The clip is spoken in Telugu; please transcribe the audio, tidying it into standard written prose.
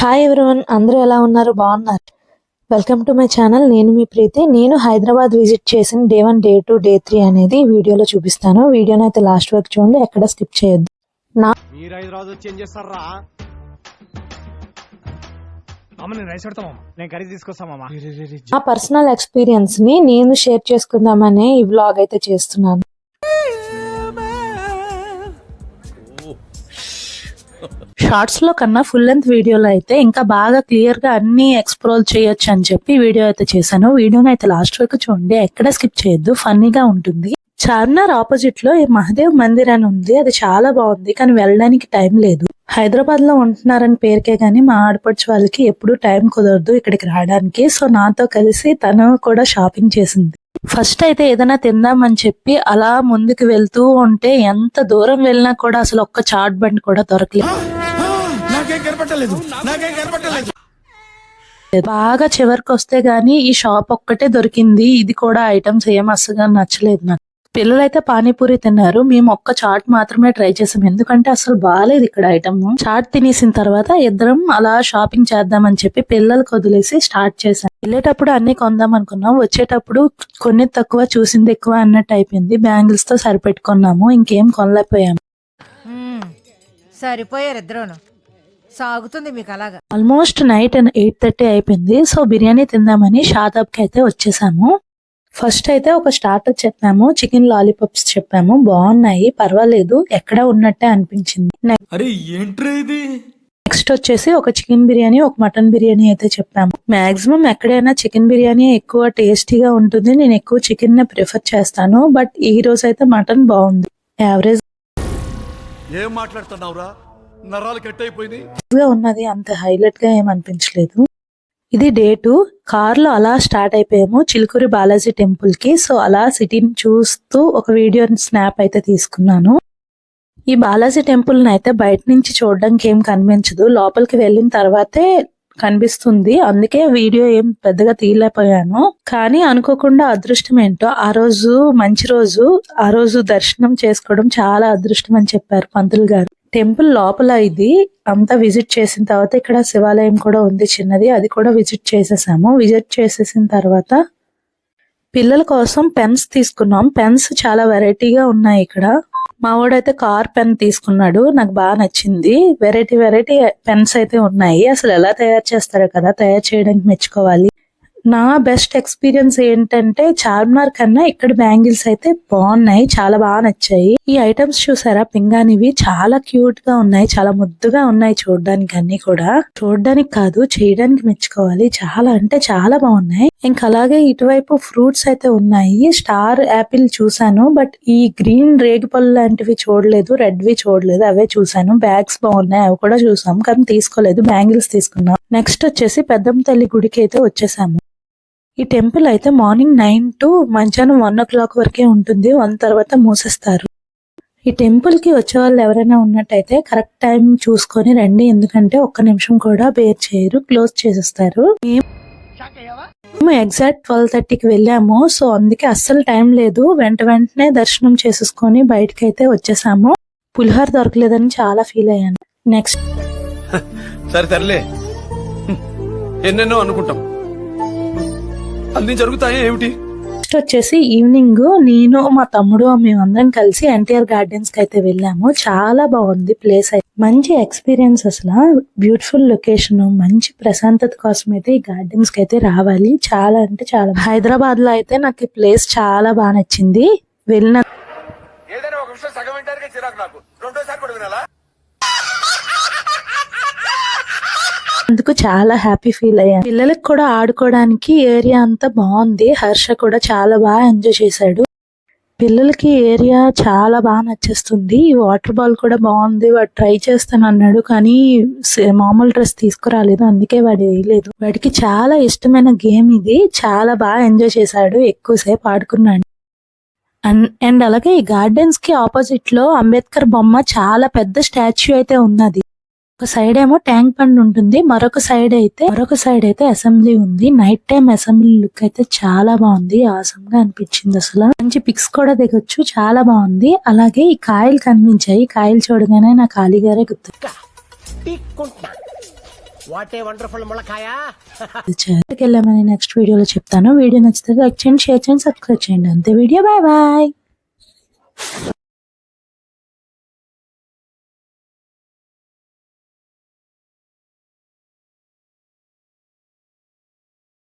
హాయ్ ఎవ్రీవన్, అందరూ ఎలా ఉన్నారు? బాగున్నారు? Welcome to my channel. నేను మీ ప్రీతి. నేను హైదరాబాద్ విజిట్ చేసిన డే 1, డే 2, డే 3 అనేది వీడియోలో చూపిస్తాను. వీడియోని అయితే లాస్ట్ వరకు చూడండి, ఎక్కడ స్కిప్ చేయొద్దు. నా పర్సనల్ ఎక్స్పీరియన్స్ ని నేను షేర్ చేసుకుందామనే ఈ వ్లాగ్ అయితే చేస్తున్నాను. షార్ట్స్ లో కన్నా ఫుల్ లెంత్ వీడియోలో అయితే ఇంకా బాగా క్లియర్ గా అన్ని ఎక్స్ప్లోర్ చేయొచ్చు అని చెప్పి వీడియో అయితే చేశాను. వీడియోని అయితే లాస్ట్ వరకు చూడండి, ఎక్కడ స్కిప్ చేయొద్దు, ఫన్నీగా ఉంటుంది. చార్మినార్ ఆపోజిట్ లో ఈ మహదేవ్ మందిర్ అని ఉంది. అది చాలా బాగుంది, కానీ వెళ్ళడానికి టైం లేదు. హైదరాబాద్ లో ఉంటున్నారని పేరుకే గానీ మా ఆడపడుచు వాళ్ళకి ఎప్పుడు టైం కుదరదు ఇక్కడికి రావడానికి. సో నాతో కలిసి తను కూడా షాపింగ్ చేసింది. ఫస్ట్ అయితే ఏదైనా తిందామని చెప్పి అలా ముందుకు వెళ్తూ ఉంటే ఎంత దూరం వెళ్ళినా కూడా అసలు ఒక్క చాట్ బండి కూడా దొరకలేదు. బాగా చివరికి వస్తే గానీ ఈ షాప్ ఒక్కటే దొరికింది. ఇది కూడా ఐటమ్స్ ఏం అసలు నచ్చలేదు నాకు. పిల్లలైతే పానీపూరి తిన్నారు, మేము ఒక్క చాట్ మాత్రమే ట్రై చేసాం, ఎందుకంటే అసలు బాగాలేదు ఇక్కడ ఐటమ్. చాట్ తినేసిన తర్వాత ఇద్దరం అలా షాపింగ్ చేద్దామని చెప్పి పిల్లలకు వదిలేసి స్టార్ట్ చేశాం. వెళ్ళేటప్పుడు అన్ని కొందాం అనుకున్నాం, వచ్చేటప్పుడు కొన్ని తక్కువ చూసింది ఎక్కువ అన్నట్టు అయిపోయింది. బ్యాంగిల్స్ తో సరిపెట్టుకున్నాము, ఇంకేం కొనలేకపోయాము. సరిపోయారు ఇద్దరును, సాగుతుంది మీకు అలాగా. ఆల్మోస్ట్ నైట్ 8:30 అయిపోయింది. సో బిర్యానీ తిందామని షాదాబ్ కి అయితే వచ్చేసాము. ఫస్ట్ అయితే ఒక స్టార్టర్ చెప్పాము, చికెన్ లాలీపాప్స్ చెప్పాము, బాగున్నాయి, పర్వాలేదు, ఎక్కడ ఉన్నట్టే అనిపించింది. నెక్స్ట్ వచ్చేసి ఒక చికెన్ బిర్యానీ, ఒక మటన్ బిర్యానీ అయితే చెప్పాము. మాక్సిమం ఎక్కడైనా చికెన్ బిర్యానీ ఎక్కువ టేస్టీగా ఉంటుంది, నేను ఎక్కువ చికెన్ నే ప్రిఫర్ చేస్తాను. బట్ ఈ రోజు అయితే మటన్ బాగుంది, యావరేజ్ ఏం మాట్లాడుతున్నావురా, నరాలు కట్ అయిపోయింది ఉన్నది, అంత హైలైట్ గా ఏం అనిపించలేదు. ఇది డే 2. కార్ లో అలా స్టార్ట్ అయిపోయాము చిలుకూరి బాలాజీ టెంపుల్ కి. సో అలా సిటీని చూస్తూ ఒక వీడియో స్నాప్ అయితే తీసుకున్నాను. ఈ బాలాజీ టెంపుల్ అయితే బయట నుంచి చూడడానికి ఏం కనిపించదు, లోపలికి వెళ్ళిన తర్వాతే కనిపిస్తుంది. అందుకే వీడియో ఏం పెద్దగా తీయలేకపోయాను. కానీ అనుకోకుండా అదృష్టం ఏంటో ఆ రోజు మంచి రోజు, ఆ రోజు దర్శనం చేసుకోవడం చాలా అదృష్టం అని చెప్పారు పంతులు గారు. టెంపుల్ లోపల ఇది అంతా విజిట్ చేసిన తర్వాత ఇక్కడ శివాలయం కూడా ఉంది చిన్నది, అది కూడా విజిట్ చేసేసాము. విజిట్ చేసేసిన తర్వాత పిల్లల కోసం పెన్స్ తీసుకున్నాం. పెన్స్ చాలా వెరైటీగా ఉన్నాయి ఇక్కడ. మా వాడైతే కార్ పెన్ తీసుకున్నాడు, నాకు బాగా నచ్చింది. వెరైటీ పెన్స్ అయితే ఉన్నాయి. అసలు ఎలా తయారు చేస్తారో కదా, తయారు చేయడానికి మెచ్చుకోవాలి. నా బెస్ట్ ఎక్స్పీరియన్స్ ఏంటంటే చార్మినార్ కన్నా ఇక్కడ బ్యాంగిల్స్ అయితే బాగున్నాయి, చాలా బాగా నచ్చాయి. ఈ ఐటమ్స్ చూసారా, పింగానివి చాలా క్యూట్ గా ఉన్నాయి, చాలా ముద్దుగా ఉన్నాయి చూడడానికి. అన్ని కూడా చూడడానికి కాదు చేయడానికి మెచ్చుకోవాలి, చాలా అంటే చాలా బాగున్నాయి. ఇంకా అలాగే ఇటువైపు ఫ్రూట్స్ అయితే ఉన్నాయి. స్టార్ యాపిల్ చూసాను, బట్ ఈ గ్రీన్ రేగిపళ్ళు లాంటివి చూడలేదు, రెడ్వి చూడలేదు, అవే చూసాను. బ్యాగ్స్ బాగున్నాయి, అవి కూడా చూసాం, కానీ తీసుకోలేదు, బ్యాంగిల్స్ తీసుకున్నాం. నెక్స్ట్ వచ్చేసి పెద్దమ్మ తల్లి గుడికి అయితే వచ్చేసాము. ఈ టెంపుల్ అయితే మార్నింగ్ 9 to మధ్యాహ్నం 1 o'clock వరకే ఉంటుంది, 1 తర్వాత మూసేస్తారు. ఈ టెంపుల్ కి వచ్చే వాళ్ళు ఎవరైనా ఉన్నట్టయితే కరెక్ట్ టైం చూసుకొని రండి, ఎందుకంటే ఒక్క నిమిషం కూడా బేర్ చేయరు, క్లోజ్ చేసేస్తారు. మేము ఎగ్జాక్ట్ 12:30కి వెళ్ళాము. సో అందుకే అస్సలు టైం లేదు, వెంటనే దర్శనం చేసేసుకొని బయటకి అయితే వచ్చేసాము. పులిహోర దొరకలేదని చాలా ఫీల్ అయ్యాను. నెక్స్ట్ సరే ఎన్నెన్నో అనుకుంటాం, అన్ని జరుగుతాయి ఏమిటి. నెక్స్ట్ వచ్చేసి ఈవినింగ్ నేను మా తమ్ముడు మేమందరం కలిసి ఎన్టీఆర్ గార్డెన్స్ కి అయితే వెళ్ళాము. చాలా బాగుంది ప్లేస్, అయితే మంచి ఎక్స్పీరియన్స్, అసలు బ్యూటిఫుల్ లొకేషన్, మంచి ప్రశాంతత కోసం అయితే ఈ గార్డెన్స్ కి అయితే రావాలి. చాలా అంటే చాలా. హైదరాబాద్ లో అయితే నాకు ఈ ప్లేస్ చాలా బాగా నచ్చింది. వెళ్ళిన అందుకు చాలా హ్యాపీ ఫీల్ అయ్యాను. పిల్లలకు కూడా ఆడుకోవడానికి ఏరియా అంతా బాగుంది. హర్ష కూడా చాలా బాగా ఎంజాయ్ చేశాడు. పిల్లలకి ఏరియా చాలా బాగా నచ్చేస్తుంది. ఈ వాటర్ బాల్ కూడా బాగుంది, వాడు ట్రై చేస్తాను అన్నాడు, కానీ మామూలు డ్రెస్ తీసుకురాలేదు, అందుకే వాడు వేయలేదు. వాడికి చాలా ఇష్టమైన గేమ్ ఇది, చాలా బాగా ఎంజాయ్ చేశాడు, ఎక్కువసేపు ఆడుకున్నాడు. అండ్ అలాగే ఈ గార్డెన్స్ కి ఆపోజిట్ లో అంబేద్కర్ బొమ్మ చాలా పెద్ద స్టాచ్యూ అయితే ఉన్నది. ఒక సైడ్ ఏమో ట్యాంక్ బండ్ ఉంటుంది, మరొక సైడ్ అయితే అసెంబ్లీ ఉంది. నైట్ టైం అసెంబ్లీ లుక్ అయితే చాలా బాగుంది, ఆసమ్ గా అనిపించింది. అసలు మంచి పిక్స్ కూడా దిగొచ్చు, చాలా బాగుంది. అలాగే ఈ కాయలు కనిపించాయి, కాయలు చూడగానే నా కాళీగారే గుర్తు. వాట్ ఏ వండర్ఫుల్ ములకాయ. వెళ్ళామని నెక్స్ట్ వీడియోలో చెప్తాను. వీడియో నచ్చితే లైక్ చేయండి, షేర్ చేయండి, సబ్స్క్రైబ్ చేయండి. అంతే వీడియో. Bye bye.